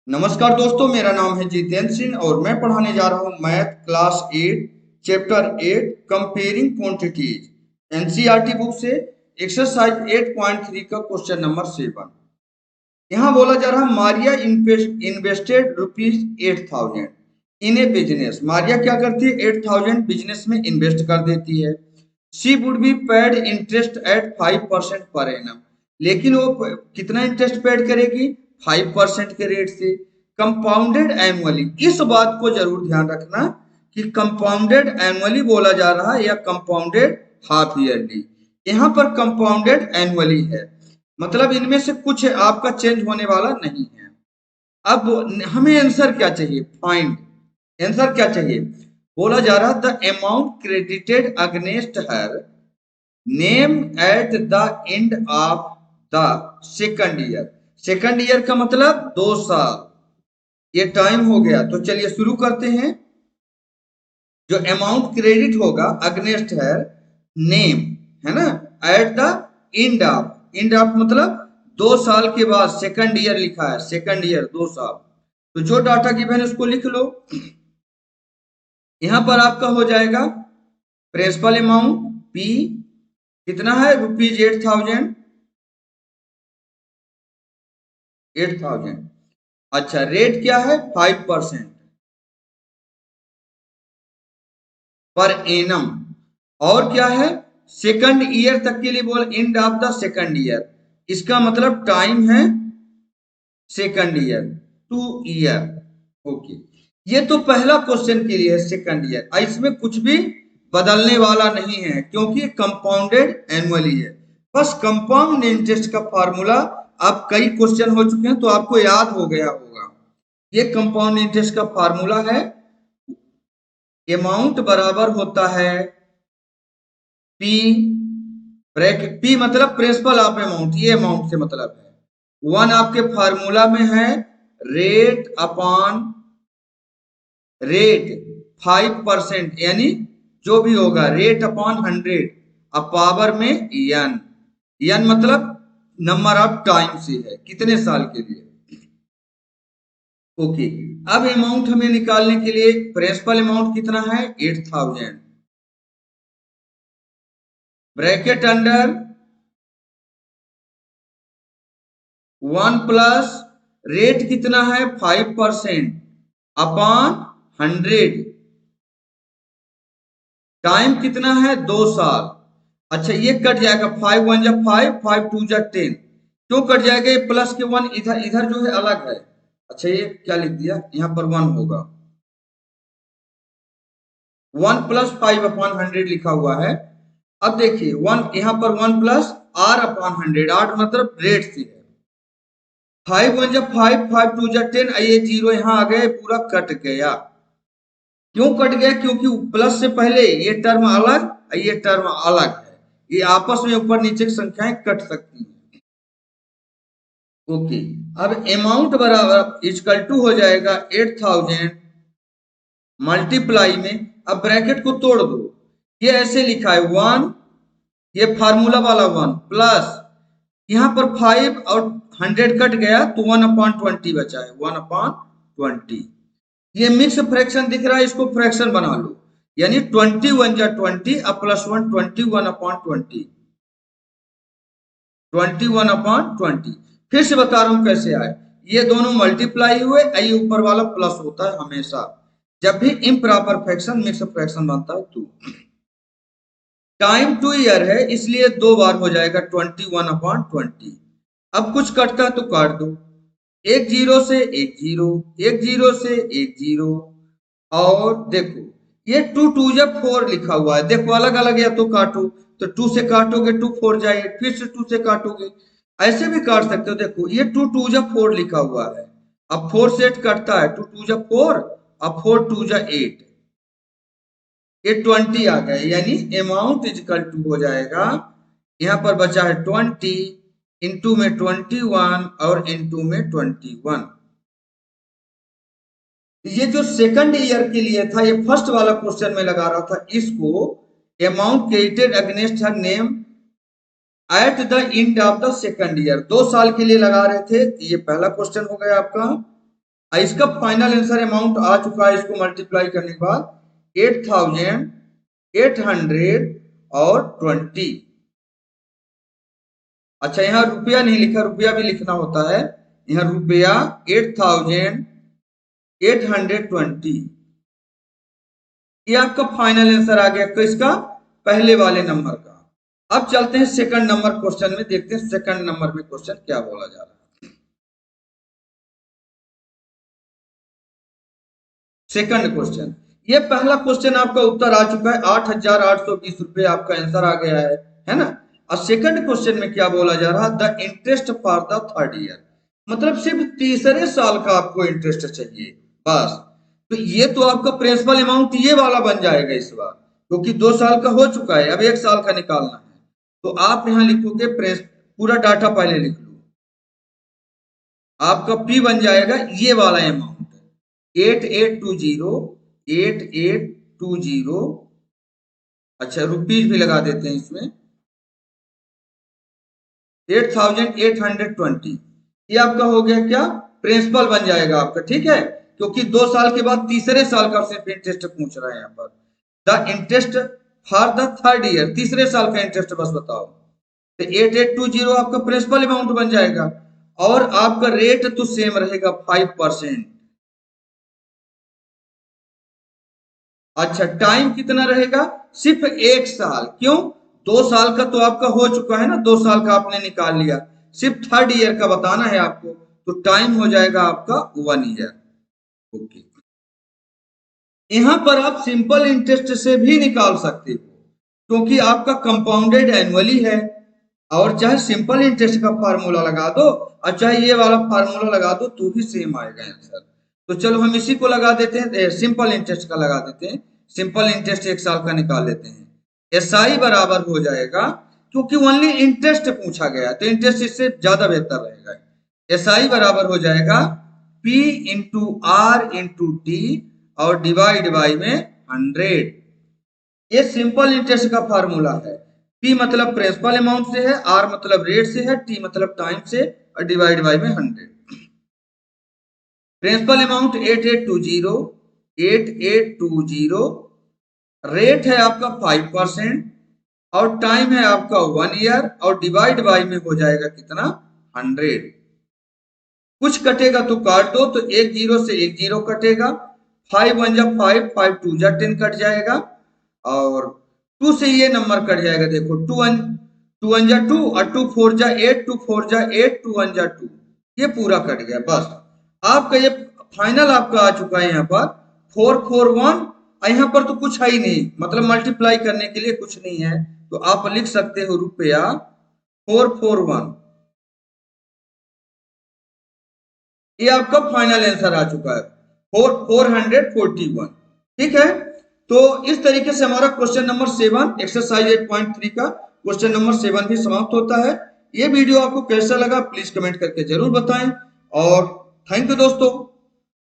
नमस्कार दोस्तों, मेरा नाम है जितेंद्र सिंह और मैं पढ़ाने जा रहा हूँ math class 8 chapter 8 comparing quantities NCERT book से एक्सरसाइज 8.3 का क्वेश्चन नंबर 7। यहाँ बोला जा रहा है मारिया इन्वेस्टेड ₹8,000 इन ए बिजनेस। मारिया क्या करती है? 8,000 बिजनेस में इन्वेस्ट कर देती है। She would be paid interest eight 5% per annum, लेकिन वो कितना इंटरेस्ट पेड करेगी? 5% के रेट से, कंपाउंडेड एनुअली। इस बात को जरूर ध्यान रखना कि कंपाउंडेड एनुअली बोला जा रहा है या कंपाउंडेड हाफ ईयरली। यहाँ पर कंपाउंडेड एनुअली है, मतलब इनमें से कुछ आपका चेंज होने वाला नहीं है। अब हमें आंसर क्या चाहिए? फाइंड आंसर क्या चाहिए? बोला जा रहा the amount credited against her name at the end of the second year. Second year का मतलब 2 साल। ये टाइम हो गया, तो चलिए शुरू करते हैं। जो अमाउंट क्रेडिट होगा अगेंस्ट है नेम, है ना, एट द एंड ऑफ मतलब 2 साल के बाद। सेकंड ईयर लिखा है, सेकंड ईयर 2 साल, तो जो डाटा गिवन है उसको लिख लो। यहां पर आपका हो जाएगा प्रिंसिपल अमाउंट पी कितना है? ₹8,000। 8,000। अच्छा, रेट क्या है? 5% पर एनम। और क्या है? सेकंड ईयर तक के लिए बोल, end of the second year, इसका मतलब टाइम है सेकंड ईयर, 2 ईयर। ओके, ये तो पहला क्वेश्चन के लिए है सेकंड ईयर। इसमें कुछ भी बदलने वाला नहीं है क्योंकि कंपाउंडेड एनुअली है। बस कंपाउंड इंटरेस्ट का फार्मूला आप कई क्वेश्चन हो चुके हैं तो आपको याद हो गया होगा। ये कंपाउंड इंटरेस्ट का फार्मूला है। अमाउंट बराबर होता है पी ब्रैकेट, पी मतलब प्रिंसिपल ऑफ अमाउंट, ये अमाउंट से मतलब है। वन आपके फार्मूला में है रेट अपॉन रेट 5%, यानी जो भी होगा रेट अपॉन 100 अब पावर में एन। एन मतलब नंबर ऑफ टाइम से है, कितने साल के लिए। ओके, अब अमाउंट हमें निकालने के लिए प्रिंसिपल अमाउंट कितना है? 8,000, ब्रैकेट अंडर 1 प्लस रेट कितना है? 5% अपॉन 100, टाइम कितना है? 2 साल। अच्छा, ये कट जाएगा, 5 1 जा 5, 5 2 जा 10। क्यों कट जाएगा? ये प्लस के 1 इधर इधर जो है अलग है। अच्छा, ये क्या लिख दिया? यहाँ पर 1 होगा, 1 प्लस 5 अपॉन 100 लिखा हुआ है। अब देखिए 1, यहाँ पर 1 प्लस आर अपॉन 100, आर मतलब रेट से है। 5 1 जा 5, 5 2 जा 10, ये जीरो यहाँ आ गए, पूरा कट गया। क्यों कट गया? क्योंकि प्लस से पहले ये टर्म अलग, ये टर्म अलग है, ये आपस में ऊपर नीचे की संख्याएं कट सकती हैं। ओके, अब अमाउंट बराबर इक्वल टू हो जाएगा 8,000 मल्टीप्लाई में, अब ब्रैकेट को तोड़ दो। ये ऐसे लिखा है 1, ये फार्मूला वाला 1 प्लस यहाँ पर 5 और 100 कट गया तो 1/20 बचा है, 1/20। ये मिक्स फ्रैक्शन दिख रहा है, इसको फ्रैक्शन बना लो, यानी 20 1 जा 20 अब प्लस 1, 21/20, 21/20। फिर से बता रहा हूं कैसे आए। ये दोनों मल्टीप्लाई हुए, ये ऊपर वाला प्लस होता है हमेशा जब भी इम्प्रॉपर फ्रैक्शन मिक्स फ्रैक्शन बनता है तो। टाइम 2 ईयर है इसलिए 2 बार हो जाएगा 21/20। अब कुछ कटता है तो काट दो, एक जीरो से एक जीरो, एक जीरो से एक जीरो। और देखो ये 2 2 जब 4 लिखा हुआ है, देखो अलग अलग, या तो काटो, तो 2 से काटोगे 2 4 जाए, फिर से 2 से काटोगे, ऐसे भी काट सकते हो। देखो ये 2 2 जब 4 लिखा हुआ है, अब 4 से कटता है, 2 2 जब 4, अब 4 2 जा 8, ये 20 आ गए, यानी अमाउंट इजकल टू हो जाएगा, यहाँ पर बचा है 20, इंटू में 21 और इंटू में 21। ये जो सेकंड ईयर के लिए था, ये फर्स्ट वाला क्वेश्चन में लगा रहा था इसको, amount credited against her name at the end of the second year, 2 साल के लिए लगा रहे थे। ये पहला क्वेश्चन हो गया आपका। इसका फाइनल आंसर अमाउंट आ चुका है, इसको मल्टीप्लाई करने के बाद 8,820। अच्छा, यहाँ रुपया नहीं लिखा, रुपया भी लिखना होता है। यहाँ रुपया 8,820, ये आपका फाइनल आंसर आ गया किसका, पहले वाले नंबर का। अब चलते हैं सेकंड नंबर क्वेश्चन में, देखते हैं सेकंड नंबर में क्वेश्चन क्या बोला जा रहा है। सेकंड क्वेश्चन, ये पहला क्वेश्चन आपका उत्तर आ चुका है, 8,820 रुपए आपका आंसर आ गया है ना। और सेकंड क्वेश्चन में क्या बोला जा रहा है, the interest for the third year, मतलब सिर्फ तीसरे साल का आपको इंटरेस्ट चाहिए बस। तो ये तो आपका प्रिंसिपल अमाउंट ये वाला बन जाएगा इस बार, क्योंकि 2 साल का हो चुका है, अब 1 साल का निकालना है। तो आप यहां लिखोगे, पूरा डाटा पहले लिख लो, आपका पी बन जाएगा ये वाला अमाउंट 8820। अच्छा, रुपीज भी लगा देते हैं इसमें, 8,820, ये आपका हो गया क्या, प्रिंसिपल बन जाएगा आपका, ठीक है। क्योंकि 2 साल के बाद तीसरे साल का सिर्फ इंटरेस्ट पूछ रहा है यहाँ पर। The interest for the third year, तीसरे साल का इंटरेस्ट बस बताओ। तो 8820 आपका प्रिंसिपल अमाउंट बन जाएगा, और आपका रेट तो सेम रहेगा 5%। अच्छा, टाइम कितना रहेगा, सिर्फ 1 साल, क्यों, 2 साल का तो आपका हो चुका है ना, 2 साल का आपने निकाल लिया, सिर्फ थर्ड ईयर का बताना है आपको, तो टाइम हो जाएगा आपका 1 ईयर। ओके, यहां पर आप सिंपल इंटरेस्ट से भी निकाल सकते हो, क्योंकि आपका कंपाउंडेड एनुअली है, और चाहे सिंपल इंटरेस्ट का फार्मूला लगा दो और चाहे ये वाला फार्मूला लगा दो तो भी सेम आएगा आंसर। तो चलो हम इसी को लगा देते हैं, सिंपल इंटरेस्ट का लगा देते हैं, सिंपल इंटरेस्ट 1 साल का निकाल लेते हैं। एसआई बराबर हो जाएगा, क्योंकि ओनली इंटरेस्ट पूछा गया तो इंटरेस्ट इससे ज्यादा बेहतर रहेगा। एसआई बराबर हो जाएगा P into R into T और डिवाइड बाई में 100। ये सिंपल इंटरेस्ट का फार्मूला है। पी मतलब प्रिंसिपल अमाउंट से है, आर मतलब रेट से है, टी मतलब टाइम से, और डिवाइड बाई में 100। प्रिंसिपल अमाउंट 8820, रेट है आपका 5%, और टाइम है आपका 1 ईयर, और डिवाइड बाई में हो जाएगा कितना, 100। कुछ कटेगा तो काट दो, तो 10 से 10 कटेगा, 5 1 जा 5, 5 2 जा 10 कट जाएगा, और 2 से ये नंबर कट जाएगा, देखो 2 1 जा 2, और 2 4 जा 8, 2 4 जा 8, 2 1 जा 2, ये पूरा कट गया। बस आपका ये फाइनल आपका आ चुका है यहाँ पर 441। यहाँ पर तो कुछ है ही नहीं, मतलब मल्टीप्लाई करने के लिए कुछ नहीं है, तो आप लिख सकते हो रुपया 441, ये आपका फाइनल आंसर आ चुका है 441। ठीक है, तो इस तरीके से हमारा क्वेश्चन नंबर 7 एक्सरसाइज 8.3 का क्वेश्चन नंबर 7 भी समाप्त होता है। ये वीडियो आपको कैसा लगा प्लीज कमेंट करके जरूर बताएं, और थैंक यू दोस्तों।